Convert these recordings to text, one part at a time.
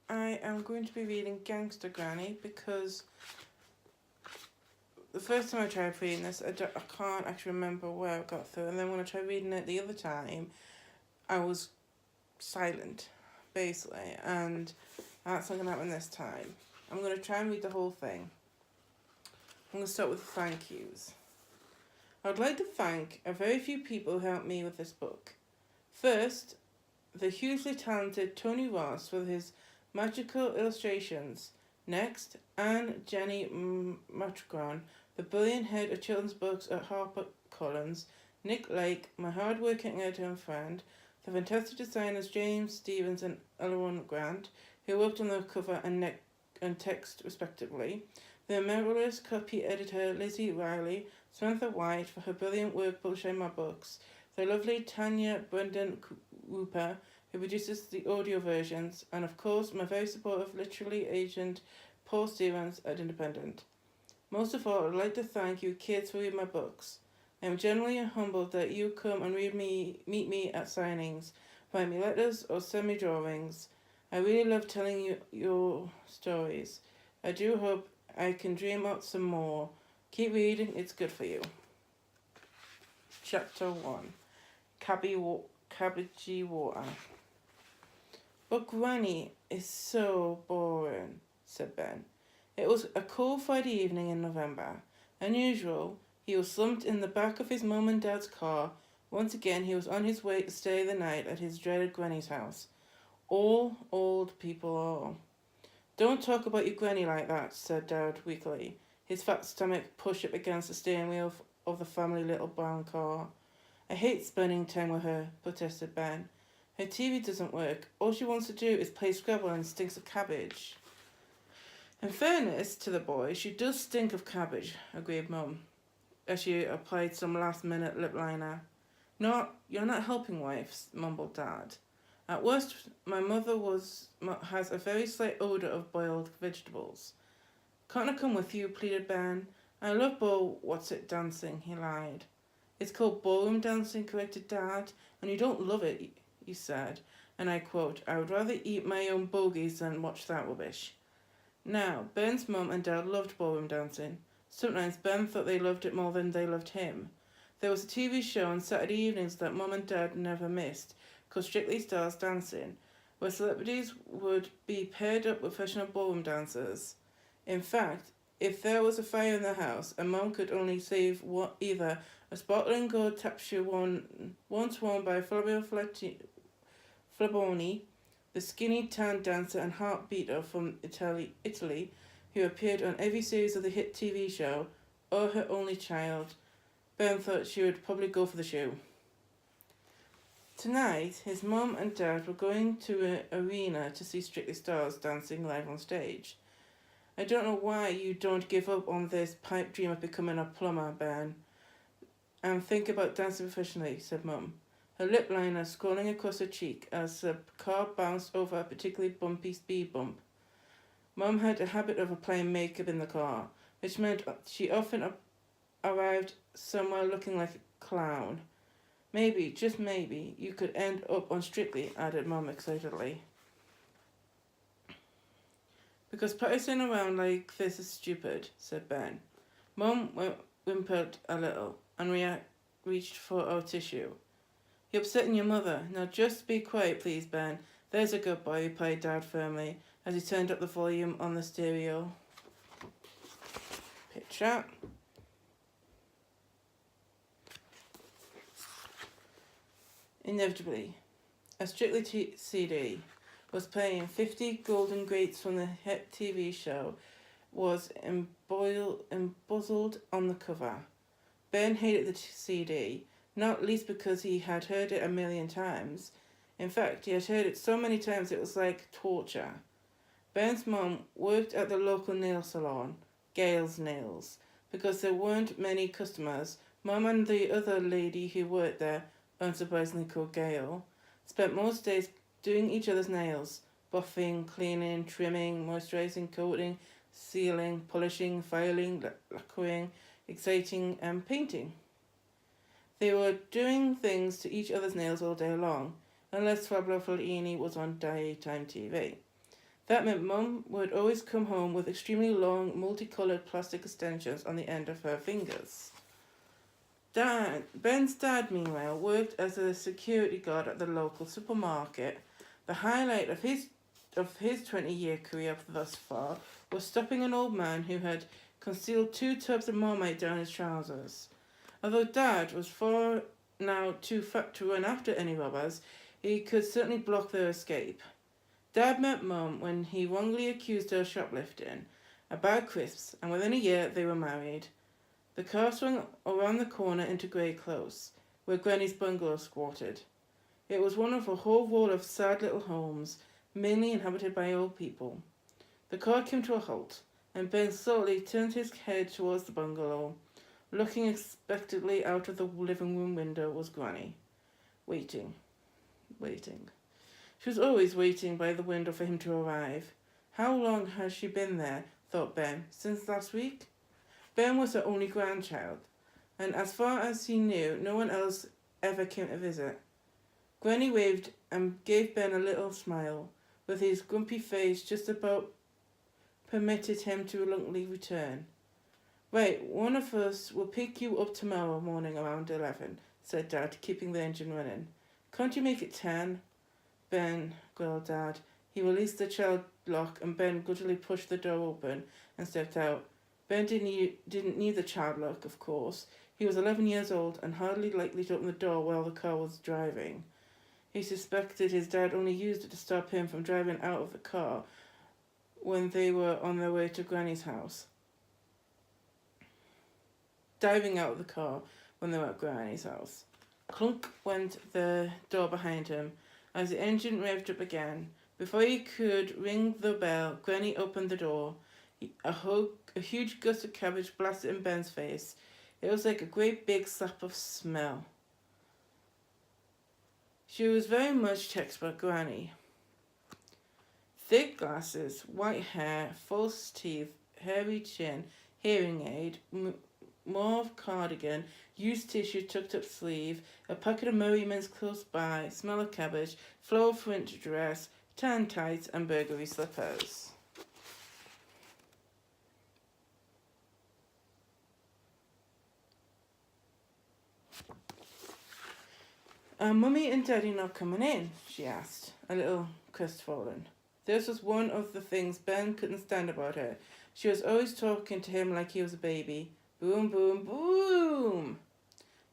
I am going to be reading Gangsta Granny because the first time I tried reading this, I can't actually remember where I got through, and then when I tried reading it the other time, I was silent, basically, and that's not going to happen this time. I'm going to try and read the whole thing. I'm going to start with thank yous. I would like to thank a very few people who helped me with this book. First, the hugely talented Tony Ross with his magical illustrations. Next, Jenny Matragran, the brilliant head of children's books at HarperCollins. Nick Lake, my hard-working editor and friend. The fantastic designers James Stevens and Elron Grant, who worked on the cover and text respectively. The marvelous copy editor Lizzie Riley, Samantha White for her brilliant work publishing my books. The lovely Tanya Brendan Cooper, who produces the audio versions, and of course my very supportive literary agent Paul Stevens at Independent. Most of all, I'd like to thank you kids for reading my books. I am genuinely humbled that you come and meet me at signings, write me letters or send me drawings. I really love telling you your stories. I do hope I can dream up some more. Keep reading, it's good for you. Chapter 1. Cabbagey Water. But Granny is so boring, said Ben. It was a cool Friday evening in November. Unusual, he was slumped in the back of his mum and dad's car. Once again, he was on his way to stay the night at his dreaded Granny's house. All old people are. Don't talk about your Granny like that, said Dad weakly, his fat stomach pushed up against the steering wheel of the family little brown car. I hate spending time with her, protested Ben. Her TV doesn't work. All she wants to do is play Scrabble and stinks of cabbage. In fairness to the boy, she does stink of cabbage, agreed Mum, as she applied some last-minute lip liner. No, you're not helping, wife, mumbled Dad. At worst, my mother has a very slight odour of boiled vegetables. Can't I come with you, pleaded Ben. I love dancing, he lied. It's called ballroom dancing, corrected Dad, and you don't love it, he said, and I quote, I would rather eat my own bogies than watch that rubbish. Now, Ben's mum and dad loved ballroom dancing. Sometimes Ben thought they loved it more than they loved him. There was a TV show on Saturday evenings that Mum and Dad never missed, called Strictly Stars Dancing, where celebrities would be paired up with professional ballroom dancers. In fact, if there was a fire in the house, a Mum could only save either a sparkling gold tapestry once worn by Fabio Flaboni, the skinny tan dancer and heartbeater from Italy, who appeared on every series of the hit TV show, or her only child. Ben thought she would probably go for the shoe. Tonight, his mum and dad were going to an arena to see Strictly Stars dancing live on stage. I don't know why you don't give up on this pipe dream of becoming a plumber, Ben, and think about dancing professionally, said Mum, her lip liner scrolling across her cheek as the car bounced over a particularly bumpy speed bump. Mum had a habit of applying makeup in the car, which meant she often arrived somewhere looking like a clown. Maybe, just maybe, you could end up on Strictly, added Mum excitedly. Because practicing around like this is stupid, said Ben. Mum whimpered a little and reached for our tissue. You're upsetting your mother. Now just be quiet, please, Ben. There's a good boy, replied Dad firmly, as he turned up the volume on the stereo. Picture. Inevitably, a Strictly CD was playing 50 golden greats from the hit TV show was embozzled on the cover. Ben hated the CD, not least because he had heard it a million times. In fact, he had heard it so many times it was like torture. Ben's mum worked at the local nail salon, Gail's Nails. Because there weren't many customers, Mum and the other lady who worked there, unsurprisingly called Gail, spent most days doing each other's nails, buffing, cleaning, trimming, moisturizing, coating, sealing, polishing, filing, lacquering, exciting, and painting. They were doing things to each other's nails all day long, unless Fablo Fellini was on daytime TV. That meant Mum would always come home with extremely long, multicoloured plastic extensions on the end of her fingers. Ben's dad, meanwhile, worked as a security guard at the local supermarket. The highlight of his 20-year career thus far was stopping an old man who had concealed 2 tubs of Marmite down his trousers. Although Dad was far now too fat to run after any robbers, he could certainly block their escape. Dad met Mum when he wrongly accused her of shoplifting a bag of crisps, and within a year they were married. The car swung around the corner into Grey Close, where Granny's bungalow squatted. It was one of a whole row of sad little homes, mainly inhabited by old people. The car came to a halt, and Ben slowly turned his head towards the bungalow. Looking expectantly out of the living room window was Granny, waiting. She was always waiting by the window for him to arrive. How long has she been there, thought Ben, since last week? Ben was her only grandchild, and as far as he knew, no one else ever came to visit. Granny waved and gave Ben a little smile, with his grumpy face just about permitted him to reluctantly return. Right, one of us will pick you up tomorrow morning around 11, said Dad, keeping the engine running. Can't you make it 10? Ben growled Dad. He released the child lock and Ben guiltily pushed the door open and stepped out. Ben didn't need the child lock, of course. He was 11 years old and hardly likely to open the door while the car was driving. He suspected his dad only used it to stop him from driving out of the car when they were on their way to Granny's house. Diving out of the car when they were at Granny's house. Clunk went the door behind him as the engine revved up again. Before he could ring the bell, Granny opened the door. A huge gust of cabbage blasted in Ben's face. It was like a great big slap of smell. She was very much textbook Granny. Thick glasses, white hair, false teeth, hairy chin, hearing aid, mauve cardigan, used tissue tucked up sleeve, a packet of Merriman's close by, smell of cabbage, floral print dress, tan tights and burglary slippers. Are Mummy and Daddy not coming in? She asked, a little crestfallen. This was one of the things Ben couldn't stand about her. She was always talking to him like he was a baby. Boom, boom, boom!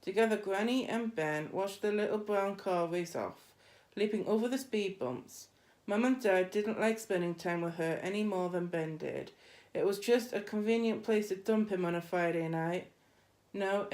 Together, Granny and Ben watched the little brown car race off, leaping over the speed bumps. Mum and Dad didn't like spending time with her any more than Ben did. It was just a convenient place to dump him on a Friday night. No,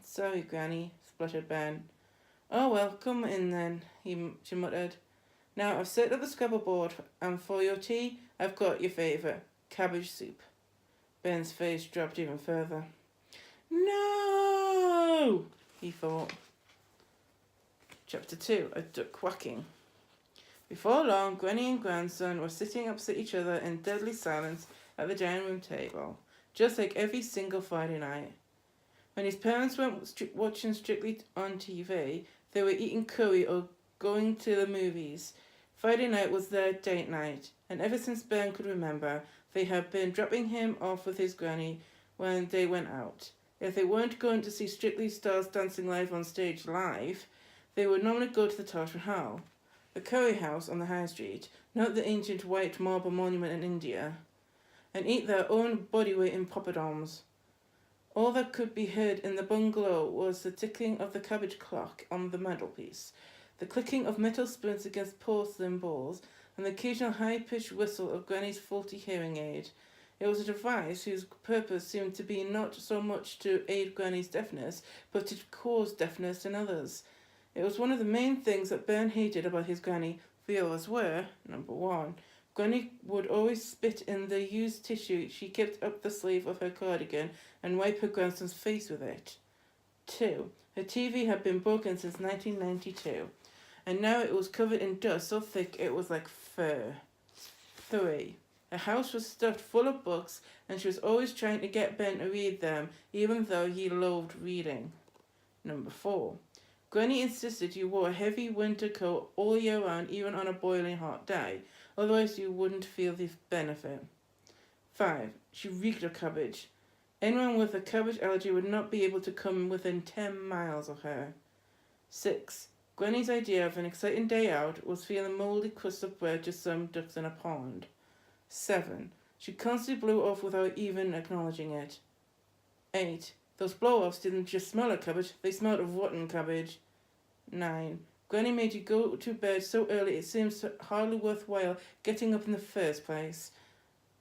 sorry, Granny, spluttered Ben. Oh, well, come in then, she muttered. Now, I've set up the Scrabble board, and for your tea, I've got your favourite, cabbage soup. Ben's face dropped even further. No, he thought. Chapter 2, A Duck Quacking. Before long, Granny and grandson were sitting opposite each other in deadly silence at the dining room table, just like every single Friday night. When his parents weren't watching Strictly on TV, they were eating curry or going to the movies. Friday night was their date night, and ever since Ben could remember, they had been dropping him off with his granny when they went out. If they weren't going to see Strictly Stars Dancing Live on stage live, they would normally go to the Taj Mahal, the curry house on the high street, not the ancient white marble monument in India, and eat their own body weight in poppadoms. All that could be heard in the bungalow was the ticking of the cabbage clock on the mantelpiece, the clicking of metal spoons against porcelain bowls, and the occasional high-pitched whistle of Granny's faulty hearing aid. It was a device whose purpose seemed to be not so much to aid Granny's deafness, but to cause deafness in others. It was one of the main things that Ben hated about his Granny. The others were, number 1, Granny would always spit in the used tissue she kept up the sleeve of her cardigan and wipe her grandson's face with it. 2, her TV had been broken since 1992, and now it was covered in dust so thick it was like fur. 3, her house was stuffed full of books, and she was always trying to get Ben to read them, even though he loathed reading. Number 4, Granny insisted you wore a heavy winter coat all year round, even on a boiling hot day, otherwise you wouldn't feel the benefit. 5. She reeked of cabbage. Anyone with a cabbage allergy would not be able to come within 10 miles of her. 6. Granny's idea of an exciting day out was feeding mouldy crusts of bread to some ducks in a pond. 7. She constantly blew off without even acknowledging it. 8. Those blow-offs didn't just smell of cabbage, they smelled of rotten cabbage. 9. Granny made you go to bed so early it seems hardly worthwhile getting up in the first place.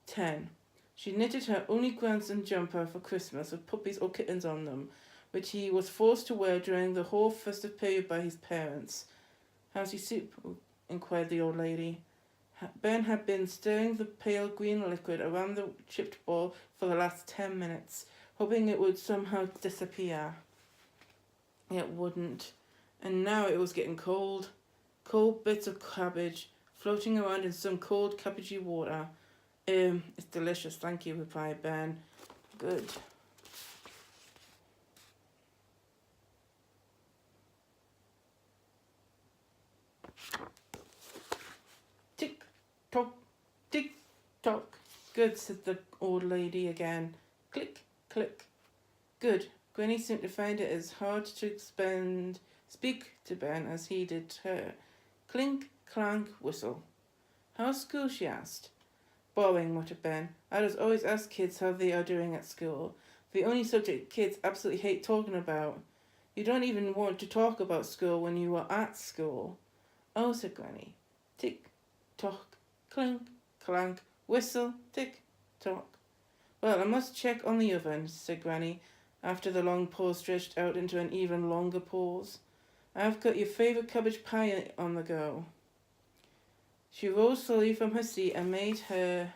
10. She knitted her only grandson jumper for Christmas with puppies or kittens on them, which he was forced to wear during the whole festive period by his parents. How's your soup? Inquired the old lady. Ben had been stirring the pale green liquid around the chipped ball for the last 10 minutes, hoping it would somehow disappear. It wouldn't, and now it was getting cold. Cold bits of cabbage floating around in some cold cabbagey water. It's delicious, thank you, replied Ben. Good. Tick tock, tick tock. Good, said the old lady again. Click, click. Good. Granny seemed to find it as hard to speak to Ben as he did her. Clink, clank, whistle. How's school? She asked. Boring, muttered Ben. I just always ask kids how they are doing at school. The only subject kids absolutely hate talking about. You don't even want to talk about school when you are at school. Oh, said Granny. Tick, tock, clink, clank, whistle, tick, tock. Well, I must check on the oven, said Granny, after the long pause stretched out into an even longer pause. I've got your favourite cabbage pie on the go. She rose slowly from her seat and made her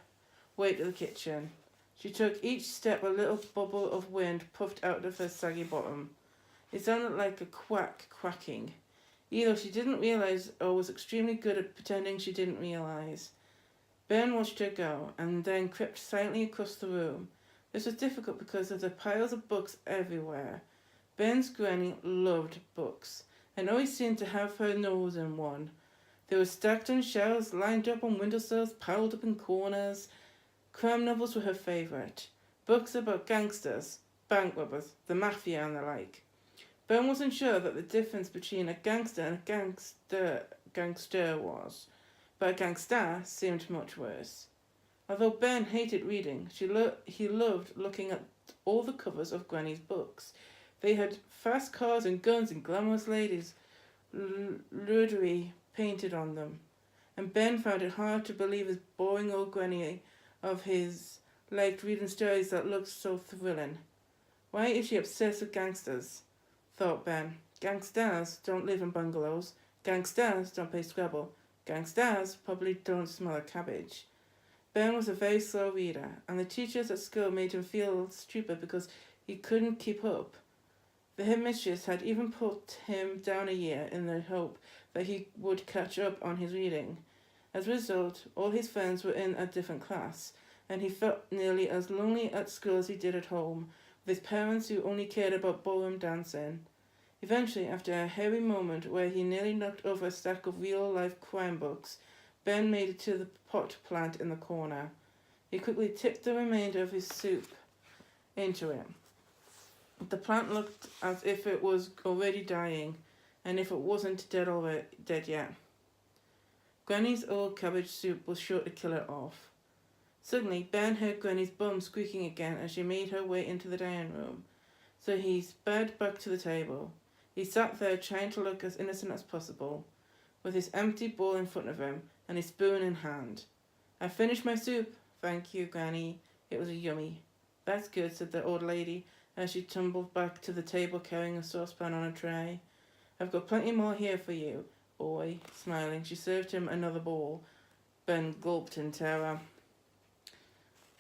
way to the kitchen. She took each step a little bubble of wind puffed out of her saggy bottom. It sounded like a quack quacking. Either she didn't realise or was extremely good at pretending she didn't realise. Ben watched her go and then crept silently across the room. This was difficult because of the piles of books everywhere. Ben's granny loved books and always seemed to have her nose in one. They were stacked on shelves, lined up on windowsills, piled up in corners. Crime novels were her favourite. Books about gangsters, bank robbers, the mafia and the like. Ben wasn't sure that the difference between a gangster and a gangster was, but a gangster seemed much worse. Although Ben hated reading, he loved looking at all the covers of Granny's books. They had fast cars and guns and glamorous ladies, lurdery painted on them, and Ben found it hard to believe his boring old granny of his liked reading stories that looked so thrilling. Why is she obsessed with gangsters? Thought Ben. Gangsters don't live in bungalows. Gangsters don't play Scrabble. Gangsters probably don't smell a cabbage. Ben was a very slow reader, and the teachers at school made him feel stupid because he couldn't keep up. The headmistress had even put him down a year in the hope that he would catch up on his reading. As a result, all his friends were in a different class, and he felt nearly as lonely at school as he did at home, with his parents who only cared about ballroom dancing. Eventually, after a hairy moment where he nearly knocked over a stack of real-life crime books, Ben made it to the pot plant in the corner. He quickly tipped the remainder of his soup into it. The plant looked as if it was already dying, and if it wasn't dead yet. Granny's old cabbage soup was sure to kill it off. Suddenly, Ben heard Granny's bum squeaking again as she made her way into the dining room, so he sped back to the table. He sat there trying to look as innocent as possible, with his empty bowl in front of him and his spoon in hand. I finished my soup, thank you, Granny. It was yummy. That's good, said the old lady, as she tumbled back to the table carrying a saucepan on a tray. I've got plenty more here for you, boy. Smiling, she served him another bowl. Ben gulped in terror.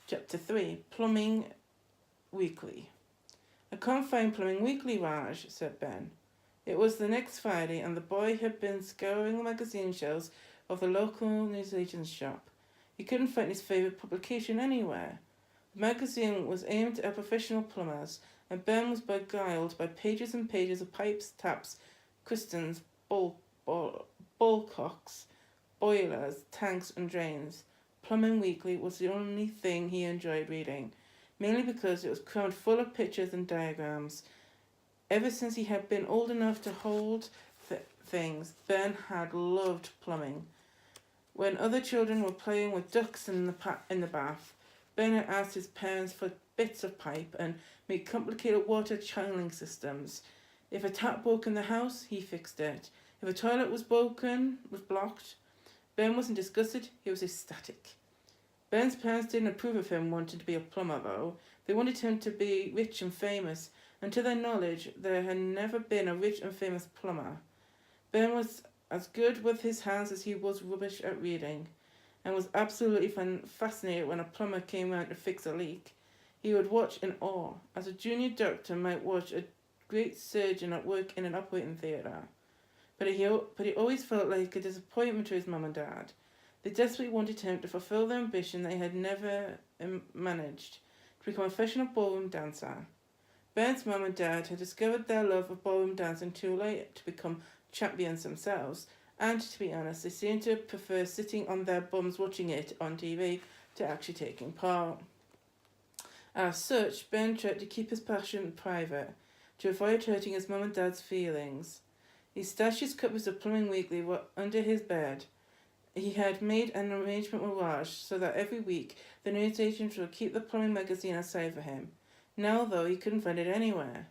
Chapter 3. Plumbing Weekly. I can't find Plumbing Weekly, Raj, said Ben. It was the next Friday, and the boy had been scouring the magazine shelves of the local newsagent's shop. He couldn't find his favourite publication anywhere. The magazine was aimed at professional plumbers, and Ben was beguiled by pages and pages of pipes, taps, pistons, bullcocks, boilers, tanks, and drains. Plumbing Weekly was the only thing he enjoyed reading, mainly because it was crammed full of pictures and diagrams. Ever since he had been old enough to hold things, Ben had loved plumbing. When other children were playing with ducks in the bath, Ben had asked his parents for bits of pipe and made complicated water channeling systems. If a tap broke in the house, he fixed it. If a toilet was blocked, Ben wasn't disgusted, he was ecstatic. Ben's parents didn't approve of him wanting to be a plumber, though. They wanted him to be rich and famous, and to their knowledge, there had never been a rich and famous plumber. Ben was as good with his hands as he was rubbish at reading, and was absolutely fascinated when a plumber came round to fix a leak. He would watch in awe, as a junior doctor might watch a great surgeon at work in an operating theatre. But he always felt like a disappointment to his mum and dad. They desperately wanted him to fulfill their ambition they had never managed, to become a professional ballroom dancer. Ben's mum and dad had discovered their love of ballroom dancing too late to become champions themselves, and to be honest, they seemed to prefer sitting on their bums watching it on TV to actually taking part. As such, Ben tried to keep his passion private, to avoid hurting his mum and dad's feelings. He stashed his copies of Plumbing Weekly under his bed. He had made an arrangement with Raj so that every week the newsagents would keep the plumbing magazine aside for him. Now, though, he couldn't find it anywhere.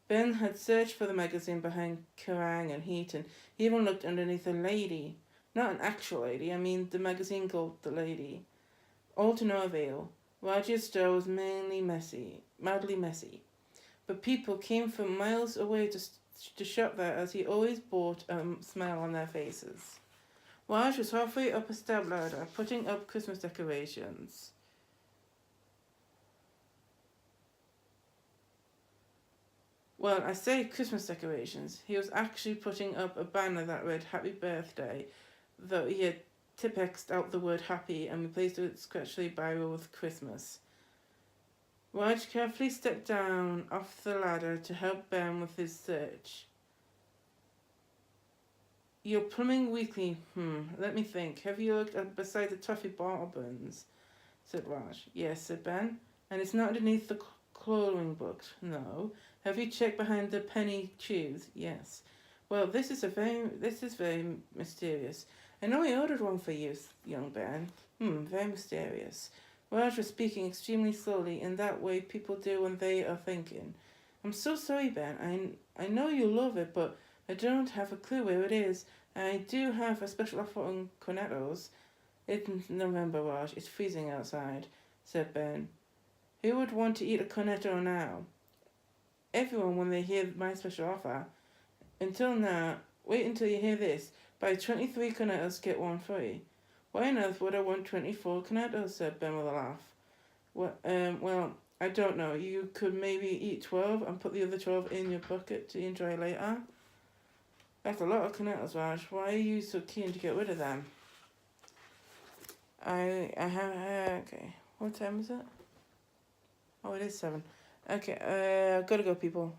Ben had searched for the magazine behind Kerrang and Heat, and he even looked underneath a lady. Not an actual lady, I mean the magazine called The Lady. All to no avail. Raj's store was madly messy. But people came from miles away to shop there, as he always brought a smile on their faces. Raj was halfway up a step ladder, putting up Christmas decorations. Well, I say Christmas decorations. He was actually putting up a banner that read Happy Birthday, though he had Tipexed out the word happy and replaced it with scratchy Bible with Christmas. Raj carefully stepped down off the ladder to help Ben with his search. Your Plumbing Weekly, let me think. Have you looked beside the toffee bourbons? Said Raj. Yes, said Ben. And it's not underneath the coloring book? No. Have you checked behind the penny tubes? Yes. Well, this is very mysterious. I know I ordered one for you, young Ben. Very mysterious. Raj was speaking extremely slowly, in that way people do when they are thinking. I'm so sorry, Ben. I know you love it, but I don't have a clue where it is. I do have a special offer on cornettos. It's November, Raj. It's freezing outside, said Ben. Who would want to eat a cornetto now? Everyone when they hear my special offer. Until now, wait until you hear this. Buy 23 cornettos, get one free. Why on earth would I want 24 cornettos, said Ben with a laugh. Well, I don't know. You could maybe eat 12 and put the other 12 in your bucket to enjoy later. That's a lot of cornettos, Raj. Why are you so keen to get rid of them? Okay. What time is it? Oh, it is 7. Okay, gotta go, people.